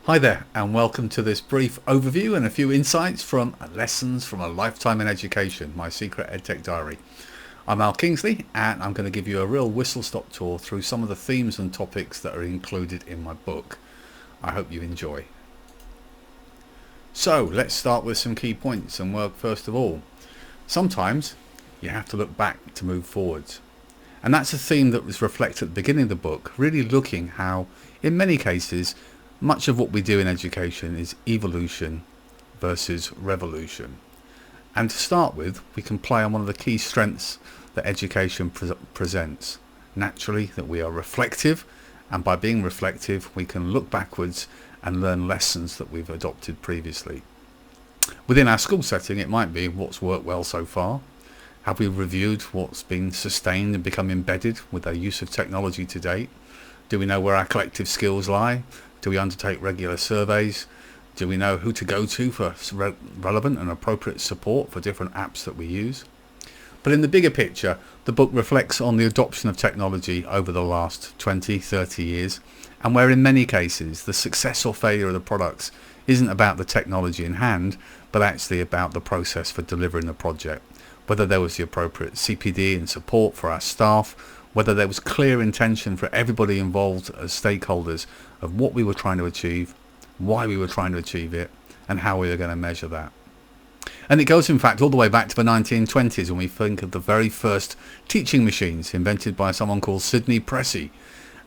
Hi there, and welcome to this brief overview and a few insights from Lessons from a Lifetime in Education, my secret EdTech diary. I'm Al Kingsley, and I'm going to give you a real whistle-stop tour through some of the themes and topics that are included in my book. I hope you enjoy. So let's start with some key points and work first of all. Sometimes you have to look back to move forwards. And that's a theme that was reflected at the beginning of the book, really looking how, in many cases, much of what we do in education is evolution versus revolution. And to start with, we can play on one of the key strengths that education presents. Naturally, that we are reflective, and by being reflective, we can look backwards and learn lessons that we've adopted previously. Within our school setting, it might be what's worked well so far. Have we reviewed what's been sustained and become embedded with our use of technology to date? Do we know where our collective skills lie? Do we undertake regular surveys? Do we know who to go to for relevant and appropriate support for different apps that we use? But in the bigger picture, the book reflects on the adoption of technology over the last 20, 30 years, and where in many cases the success or failure of the products isn't about the technology in hand, but actually about the process for delivering the project. Whether there was the appropriate CPD and support for our staff, whether there was clear intention for everybody involved as stakeholders of what we were trying to achieve, why we were trying to achieve it, and how we were going to measure that. And it goes in fact all the way back to the 1920s when we think of the very first teaching machines invented by someone called Sidney Pressey.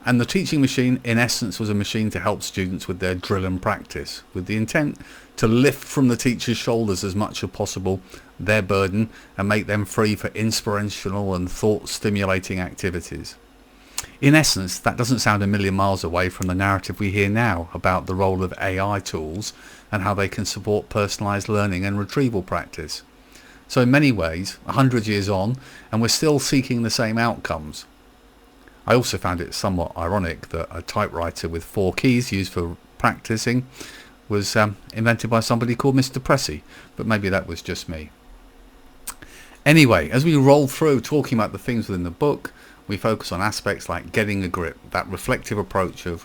And the teaching machine in essence was a machine to help students with their drill and practice, with the intent to lift from the teacher's shoulders as much as possible their burden and make them free for inspirational and thought-stimulating activities. In essence, that doesn't sound a million miles away from the narrative we hear now about the role of AI tools and how they can support personalised learning and retrieval practice. So in many ways, 100 years on, and we're still seeking the same outcomes. I also found it somewhat ironic that a typewriter with 4 keys used for practicing was invented by somebody called Mr. Pressey, but maybe that was just me. Anyway, as we roll through talking about the things within the book, we focus on aspects like getting a grip, that reflective approach of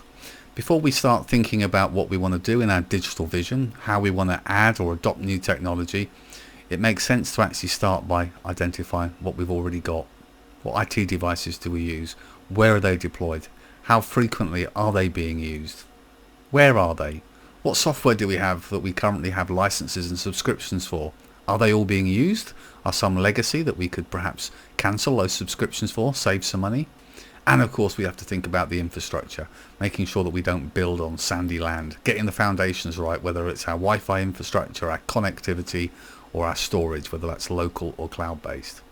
before we start thinking about what we want to do in our digital vision, how we want to add or adopt new technology, it makes sense to actually start by identifying what we've already got. What IT devices do we use? Where are they deployed? How frequently are they being used? Where are they? What software do we have that we currently have licenses and subscriptions for? Are they all being used? Are some legacy that we could perhaps cancel those subscriptions for, save some money? And of course we have to think about the infrastructure, making sure that we don't build on sandy land, getting the foundations right, whether it's our Wi-Fi infrastructure, our connectivity, or our storage, whether that's local or cloud-based.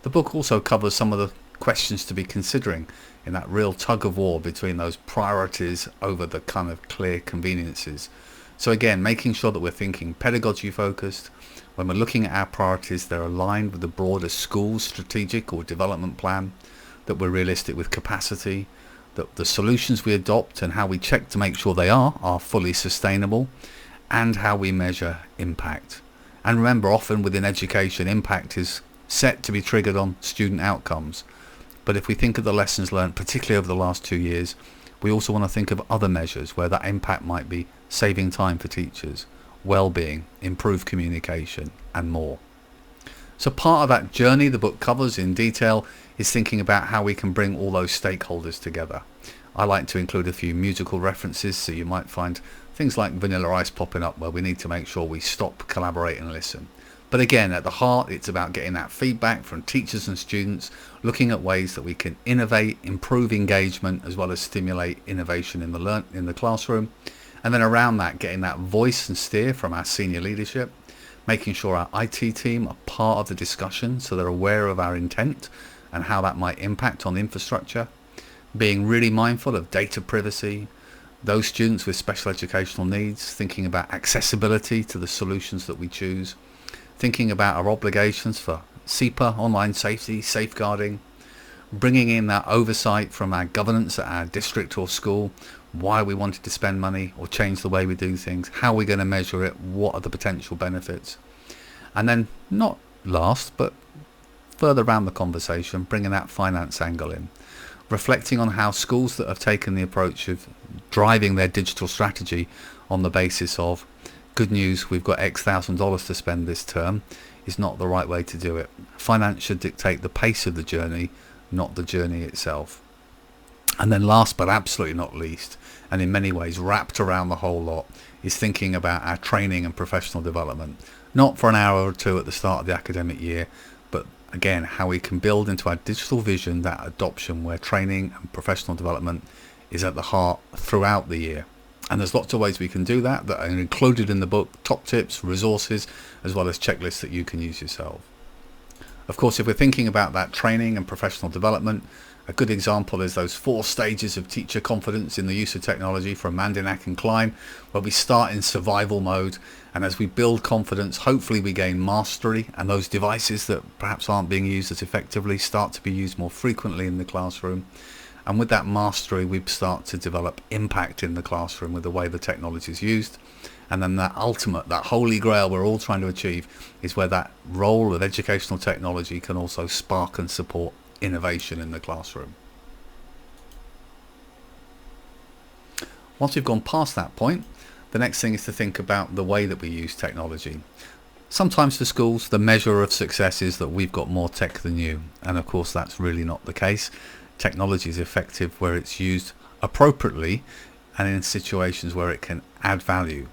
The book also covers some of the questions to be considering in that real tug of war between those priorities over the kind of clear conveniences. So again, making sure that we're thinking pedagogy focused. When we're looking at our priorities, they're aligned with the broader school strategic or development plan, that we're realistic with capacity, that the solutions we adopt and how we check to make sure they are fully sustainable, and how we measure impact. And remember, often within education, impact is set to be triggered on student outcomes. But if we think of the lessons learned, particularly over the last 2 years, we also want to think of other measures where that impact might be saving time for teachers, well-being, improved communication, and more. So part of that journey the book covers in detail is thinking about how we can bring all those stakeholders together. I like to include a few musical references, so you might find things like Vanilla Ice popping up where we need to make sure we stop, collaborate and listen. But again, at the heart, it's about getting that feedback from teachers and students, looking at ways that we can innovate, improve engagement, as well as stimulate innovation in the classroom. And then around that, getting that voice and steer from our senior leadership, making sure our IT team are part of the discussion so they're aware of our intent and how that might impact on the infrastructure, being really mindful of data privacy, those students with special educational needs, thinking about accessibility to the solutions that we choose, thinking about our obligations for CEPA, online safety, safeguarding, bringing in that oversight from our governance at our district or school, why we wanted to spend money or change the way we do things, how we're going to measure it, what are the potential benefits. And then not last, but further around the conversation, bringing that finance angle in. reflecting on how schools that have taken the approach of driving their digital strategy on the basis of good news, we've got X thousand dollars to spend this term, is not the right way to do it. Finance should dictate the pace of the journey, not the journey itself. And then last but absolutely not least, and in many ways wrapped around the whole lot, is thinking about our training and professional development. Not for an hour or two at the start of the academic year, but again, how we can build into our digital vision that adoption where training and professional development is at the heart throughout the year. And there's lots of ways we can do that are included in the book, top tips, resources, as well as checklists that you can use yourself. Of course, if we're thinking about that training and professional development, a good example is those 4 stages of teacher confidence in the use of technology from Mandinack and Klein, where we start in survival mode, and as we build confidence, hopefully we gain mastery, and those devices that perhaps aren't being used as effectively start to be used more frequently in the classroom. And with that mastery, we start to develop impact in the classroom with the way the technology is used. And then that ultimate, that holy grail we're all trying to achieve is where that role of educational technology can also spark and support innovation in the classroom. Once we've gone past that point, the next thing is to think about the way that we use technology. Sometimes for schools, the measure of success is that we've got more tech than you. And of course, that's really not the case. Technology is effective where it's used appropriately and in situations where it can add value.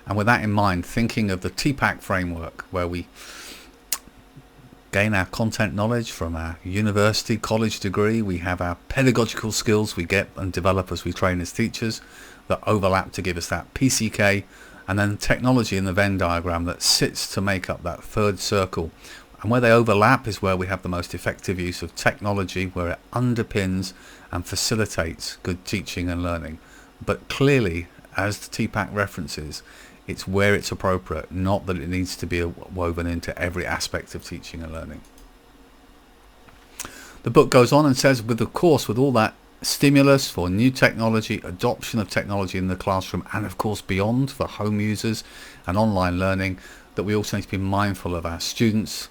And with that in mind, thinking of the TPAC framework, where we gain our content knowledge from our university, college degree, we have our pedagogical skills we get and develop as we train as teachers that overlap to give us that PCK, and then technology in the Venn diagram that sits to make up that third circle. And where they overlap is where we have the most effective use of technology, where it underpins and facilitates good teaching and learning. But clearly, as the TPAC references, it's where it's appropriate, not that it needs to be woven into every aspect of teaching and learning. The book goes on and says, with all that stimulus for new technology, adoption of technology in the classroom, and of course beyond for home users and online learning, that we also need to be mindful of our students'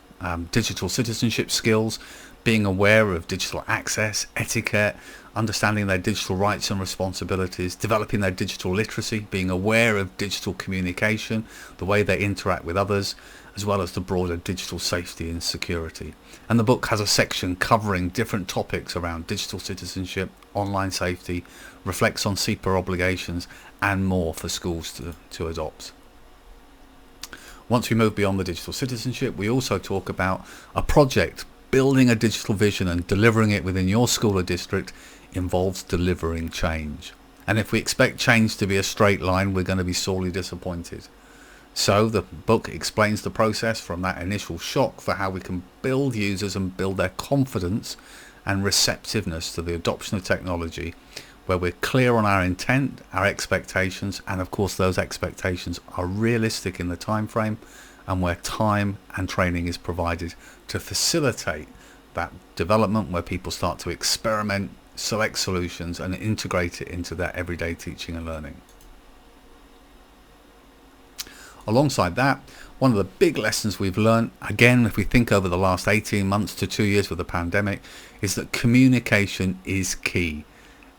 digital citizenship skills, being aware of digital access, etiquette, understanding their digital rights and responsibilities, developing their digital literacy, being aware of digital communication, the way they interact with others, as well as the broader digital safety and security. And the book has a section covering different topics around digital citizenship, online safety, reflects on CEPA obligations, and more for schools to adopt. Once we move beyond the digital citizenship, we also talk about a project. Building a digital vision and delivering it within your school or district involves delivering change. And if we expect change to be a straight line, we're going to be sorely disappointed. So the book explains the process from that initial shock for how we can build users and build their confidence and receptiveness to the adoption of technology, where we're clear on our intent, our expectations, and of course those expectations are realistic in the time frame, and where time and training is provided to facilitate that development, where people start to experiment, select solutions, and integrate it into their everyday teaching and learning. Alongside that, one of the big lessons we've learned, again, if we think over the last 18 months to 2 years with the pandemic, is that communication is key.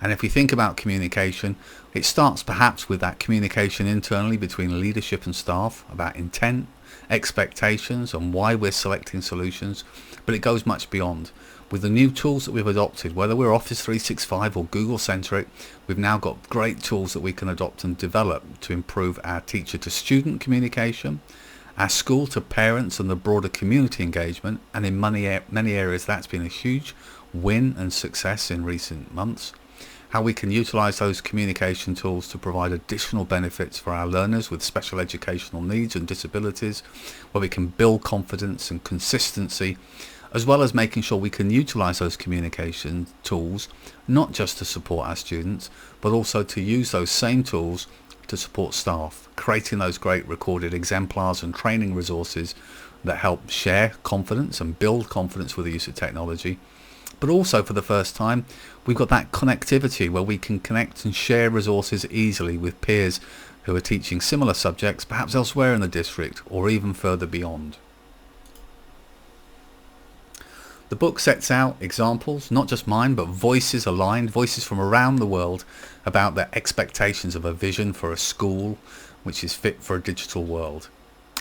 And if we think about communication, it starts perhaps with that communication internally between leadership and staff about intent, expectations, and why we're selecting solutions, but it goes much beyond. With the new tools that we've adopted, whether we're Office 365 or Google centric, we've now got great tools that we can adopt and develop to improve our teacher to student communication, our school to parents, and the broader community engagement. And in many areas that's been a huge win and success in recent months. How we can utilize those communication tools to provide additional benefits for our learners with special educational needs and disabilities, where we can build confidence and consistency, as well as making sure we can utilize those communication tools not just to support our students, but also to use those same tools to support staff, creating those great recorded exemplars and training resources that help share confidence and build confidence with the use of technology. But also, for the first time, we've got that connectivity where we can connect and share resources easily with peers who are teaching similar subjects, perhaps elsewhere in the district or even further beyond. The book sets out examples, not just mine, but voices aligned, voices from around the world about their expectations of a vision for a school which is fit for a digital world.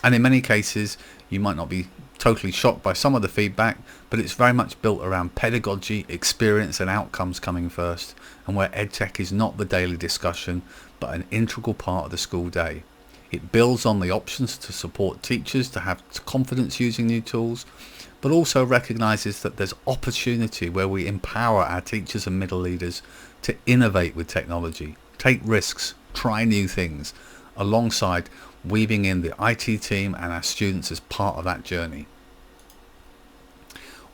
And in many cases, you might not be totally shocked by some of the feedback, but it's very much built around pedagogy, experience and outcomes coming first, and where EdTech is not the daily discussion, but an integral part of the school day. It builds on the options to support teachers to have confidence using new tools, but also recognises that there's opportunity where we empower our teachers and middle leaders to innovate with technology, take risks, try new things, alongside weaving in the IT team and our students as part of that journey.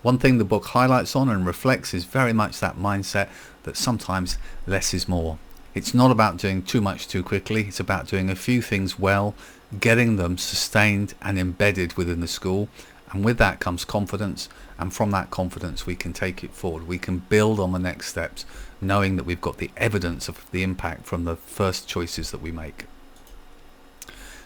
One thing the book highlights on and reflects is very much that mindset that sometimes less is more. It's not about doing too much too quickly, it's about doing a few things well, getting them sustained and embedded within the school, and with that comes confidence, and from that confidence we can take it forward. We can build on the next steps, knowing that we've got the evidence of the impact from the first choices that we make.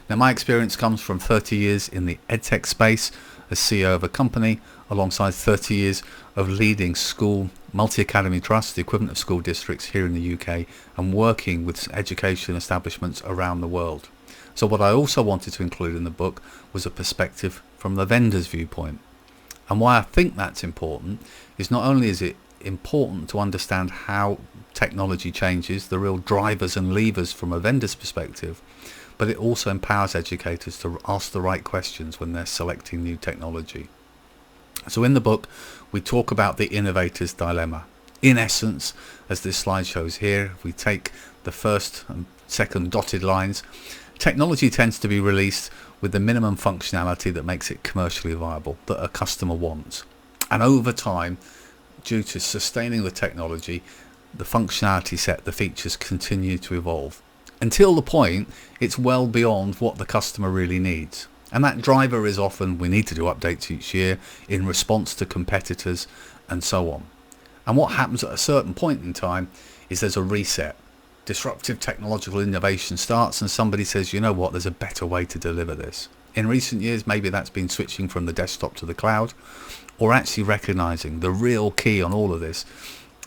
Now, my experience comes from 30 years in the EdTech space as CEO of a company, alongside 30 years of leading school multi-academy trusts, the equivalent of school districts here in the UK, and working with education establishments around the world. So what I also wanted to include in the book was a perspective from the vendor's viewpoint. And why I think that's important is not only is it important to understand how technology changes, the real drivers and levers from a vendor's perspective, but it also empowers educators to ask the right questions when they're selecting new technology. So in the book, we talk about the innovator's dilemma. In essence, as this slide shows here, if we take the first and second dotted lines, technology tends to be released with the minimum functionality that makes it commercially viable, that a customer wants. And over time, due to sustaining the technology, the functionality set, the features continue to evolve, until the point it's well beyond what the customer really needs. And that driver is often, we need to do updates each year in response to competitors and so on. And what happens at a certain point in time is there's a reset. Disruptive technological innovation starts and somebody says, you know what, there's a better way to deliver this. In recent years, maybe that's been switching from the desktop to the cloud, or actually recognizing the real key on all of this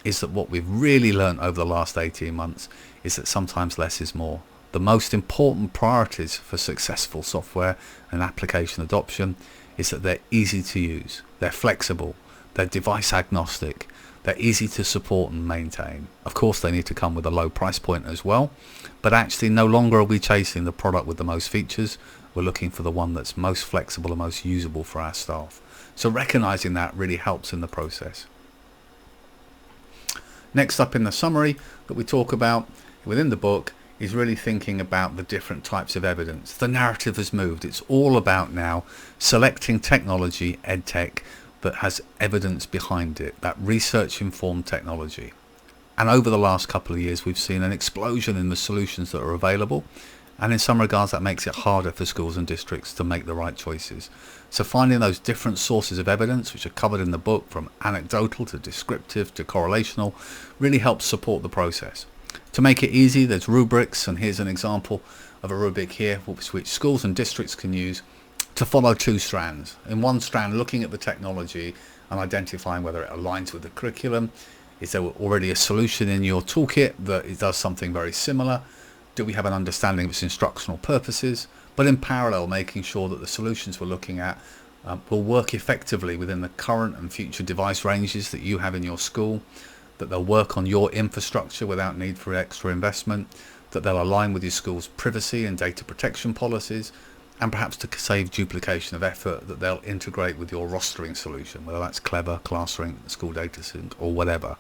is that what we've really learned over the last 18 months is that sometimes less is more. The most important priorities for successful software and application adoption is that they're easy to use, they're flexible, they're device agnostic, they're easy to support and maintain. Of course, they need to come with a low price point as well, but actually no longer are we chasing the product with the most features. We're looking for the one that's most flexible and most usable for our staff. So recognizing that really helps in the process. Next up in the summary that we talk about within the book is really thinking about the different types of evidence. The narrative has moved. It's all about now selecting technology, EdTech, that has evidence behind it, that research-informed technology. And over the last couple of years, we've seen an explosion in the solutions that are available. And in some regards, that makes it harder for schools and districts to make the right choices. So finding those different sources of evidence, which are covered in the book, from anecdotal to descriptive to correlational, really helps support the process. To make it easy, there's rubrics, and here's an example of a rubric here which schools and districts can use to follow two strands. In one strand, looking at the technology and identifying whether it aligns with the curriculum. Is there already a solution in your toolkit that it does something very similar? Do we have an understanding of its instructional purposes? But in parallel, making sure that the solutions we're looking at will work effectively within the current and future device ranges that you have in your school, that they'll work on your infrastructure without need for extra investment, that they'll align with your school's privacy and data protection policies, and perhaps to save duplication of effort, that they'll integrate with your rostering solution, whether that's Clever, ClassRync, School Data Sync, or whatever.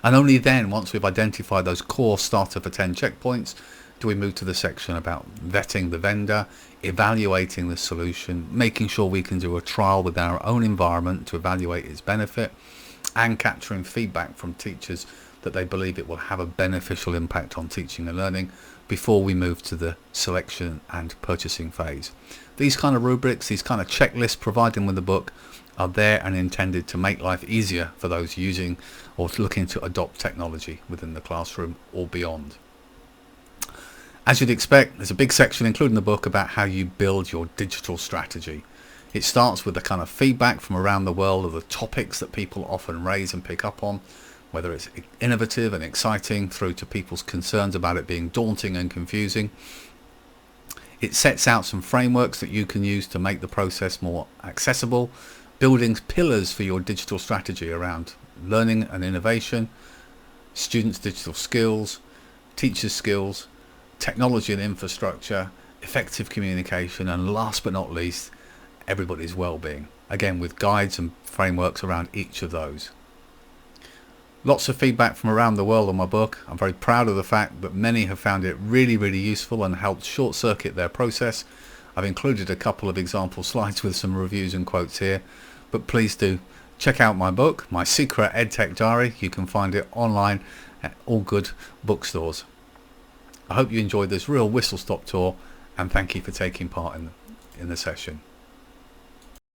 And only then, once we've identified those core starter for 10 checkpoints, do we move to the section about vetting the vendor, evaluating the solution, making sure we can do a trial with our own environment to evaluate its benefit, and capturing feedback from teachers that they believe it will have a beneficial impact on teaching and learning before we move to the selection and purchasing phase. These kind of rubrics, these kind of checklists provided with the book are there and intended to make life easier for those using or looking to adopt technology within the classroom or beyond. As you'd expect, there's a big section including the book about how you build your digital strategy. It starts with the kind of feedback from around the world of the topics that people often raise and pick up on, whether it's innovative and exciting through to people's concerns about it being daunting and confusing. It sets out some frameworks that you can use to make the process more accessible, building pillars for your digital strategy around learning and innovation, students' digital skills, teachers' skills, technology and infrastructure, effective communication, and last but not least, everybody's well-being. Again, with guides and frameworks around each of those. Lots of feedback from around the world on my book. I'm very proud of the fact that many have found it really, really useful and helped short-circuit their process. I've included a couple of example slides with some reviews and quotes here, but please do check out my book, My Secret EdTech Diary. You can find it online at all good bookstores. I hope you enjoyed this real whistle-stop tour, and thank you for taking part in the session.